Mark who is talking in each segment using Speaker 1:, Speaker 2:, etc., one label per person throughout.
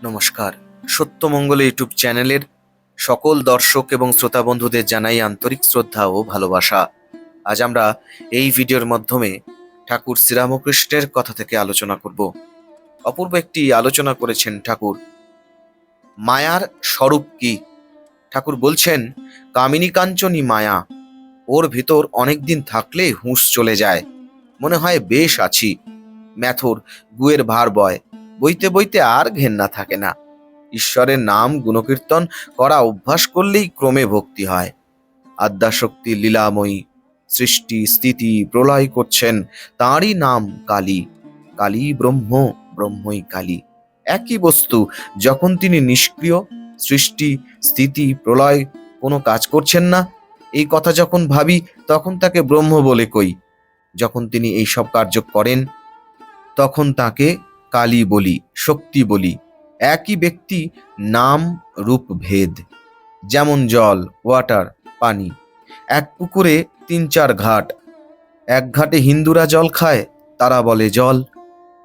Speaker 1: নমস্কার। সত্যমঙ্গল ইউটিউব চ্যানেলের সকল দর্শক এবং শ্রোতা বন্ধুদের জানাই আন্তরিক শ্রদ্ধা ও ভালোবাসা। আজ আমরা এই ভিডিওর মাধ্যমে ঠাকুর শ্রীরামকৃষ্ণের কথা থেকে আলোচনা করব। অপূর্ব একটি আলোচনা করেছেন ঠাকুর। মায়ার স্বরূপ কি? ঠাকুর বলছেন, কামিনী কাঞ্চনী মায়া, ওর ভিতর অনেকদিন থাকলে হুঁশ চলে যায়, মনে হয় বেশ আছি। ম্যাথর গুয়ের ভার বয়, বইতে বইতে আর ঘেন্না থাকে না। ঈশ্বরের নাম গুণকীর্তন করা অভ্যাস করলেই ক্রমে ভক্তি হয়। আদ্যাশক্তি লীলাময়ী, সৃষ্টি স্থিতি প্রলয় করছেন তাঁরই নাম কালী। কালী ব্রহ্ম, ব্রহ্মই কালী, একই বস্তু। যখন তিনি নিষ্ক্রিয়, সৃষ্টি স্থিতি প্রলয় কোনো কাজ করছেন না, এই কথা যখন ভাবি তখন তাকে ব্রহ্ম বলে কই। যখন তিনি এই সব কার্য করেন তখন তাকে কালী বলি, শক্তি বলি। একই ব্যক্তি, নাম রূপ ভেদ। যেমন জল, ওয়াটার, পানি। এক পুকুরে ৩-৪ ঘাট। এক ঘাটে হিন্দুরা জল খায়, তারা বলে জল।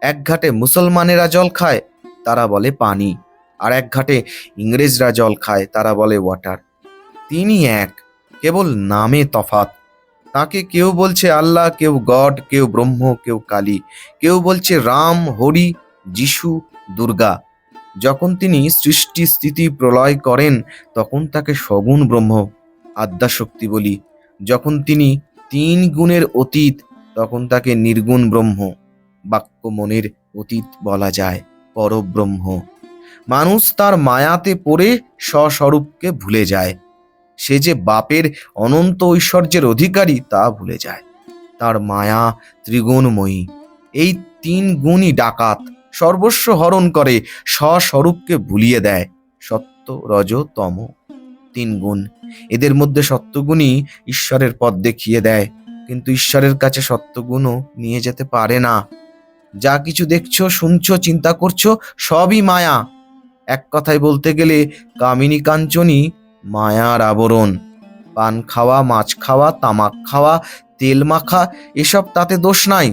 Speaker 1: এক ঘাটে মুসলমানেরা জল খায়, তারা বলে পানি। আর এক ঘাটে ইংরেজরা জল খায়, তারা বলে ওয়াটার। তিনি এক, কেবল নামে তফাৎ। তাকে কেউ বলছে আল্লাহ, কেউ গড, কেউ ব্রহ্ম, কেউ কালী, কেউ বলছে রাম, হরি, যিশু, দুর্গা। যখন তিনি সৃষ্টি স্থিতি প্রলয় করেন তখন তাকে সগুণ ব্রহ্ম, আদ্যাশক্তি বলি। যখন তিনি ৩ গুণের অতীত তখন তাকে নির্গুণ ব্রহ্ম, বাক্য মনের অতীত বলা যায়, পরব্রহ্ম। মানুষ তার মায়াতে পড়ে স্বস্বরূপকে ভুলে যায়। সে যে বাপের অনন্ত ঐশ্বর্যের অধিকারী তা ভুলে যায়। তার মায়া ত্রিগুণময়ী। এই ৩ গুণই ডাকাত, সর্বস্ব হরণ করে, স্বস্বরূপকে ভুলিয়ে দেয়। সত্য, রজ, তম ৩ গুণ। এদের মধ্যে সত্যগুণই ঈশ্বরের পথ দেখিয়ে দেয়, কিন্তু ঈশ্বরের কাছে সত্যগুণও নিয়ে যেতে পারে না। যা কিছু দেখছো, শুনছো, চিন্তা করছো, সবই মায়া। এক কথায় বলতে গেলে কামিনী কাঞ্চনী মায়ার আবরণ। পান খাওয়া, মাছ খাওয়া, তামাক খাওয়া, তেল মাখা, এসব তাতে দোষ নাই।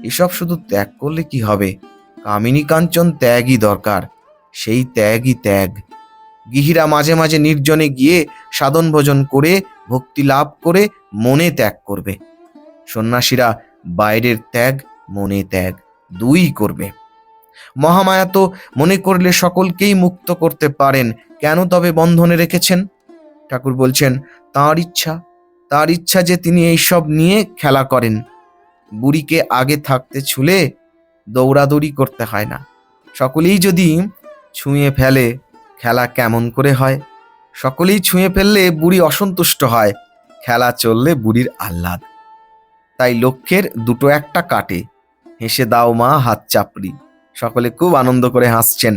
Speaker 1: এসব শুধু ত্যাগ করলে কি হবে? কামিনী কাঞ্চন ত্যাগই দরকার, সেই ত্যাগই ত্যাগ। গৃহীরা মাঝে মাঝে নির্জনে গিয়ে সাধন ভোজন করে ভক্তি লাভ করে মনে ত্যাগ করবে। সন্ন্যাসীরা বাইরের ত্যাগ, মনে ত্যাগ, দুই করবে। মহামায়া তো মনে করলে সকলকেই মুক্ত করতে পারেন, কেন তবে বন্ধনে রেখেছেন? ঠাকুর বলছেন, তাঁর ইচ্ছা, তাঁর ইচ্ছা যে তিনি এইসব নিয়ে খেলা করেন। বুড়িকে আগে থাকতে ছুলে দৌড়াদৌড়ি করতে হয় না। সকলেই যদি ছুঁয়ে ফেলে, খেলা কেমন করে হয়? সকলেই ছুঁয়ে ফেললে বুড়ি অসন্তুষ্ট হয়, খেলা চললে বুড়ির আহ্লাদ। তাই লক্ষ্যের দুটো একটা কাটে। হেসে দাও মা হাত চাপড়ি। সকলে খুব আনন্দ করে হাসছেন।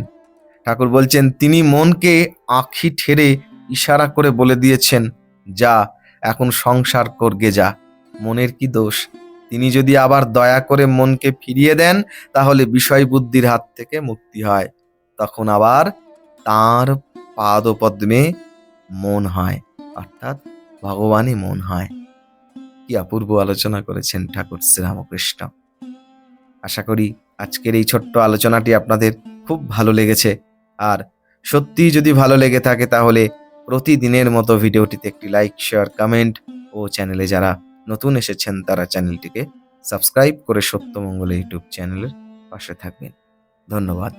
Speaker 1: ঠাকুর বলছেন, তিনি মনকে আঁখি ঠেরে ইশারা করে বলে দিয়েছেন, যা এখন সংসার করগে যা। মনের কি দোষ? তিনি যদি আবার দয়া করে মনকে ফিরিয়ে দেন তাহলে বিষয় বুদ্ধির হাত থেকে মুক্তি হয়। তখন আবার তাঁর পাদপদ্মে মন হয়, অর্থাৎ ভগবানই মন হয়। কি অপূর্ব আলোচনা করেছেন ঠাকুর শ্রীরামকৃষ্ণ। আশা করি আজকের এই ছোট্ট আলোচনাটি আপনাদের খুব ভালো লেগেছে। আর সত্যিই যদি ভালো লেগে থাকে তাহলে প্রতিদিনের মতো ভিডিওটিতে একটি লাইক, শেয়ার, কমেন্ট ও চ্যানেলে যারা নতুন এসেছেন তারা চ্যানেলটিকে সাবস্ক্রাইব করে সত্যমঙ্গল ইউটিউব চ্যানেলের পাশে থাকবেন। ধন্যবাদ।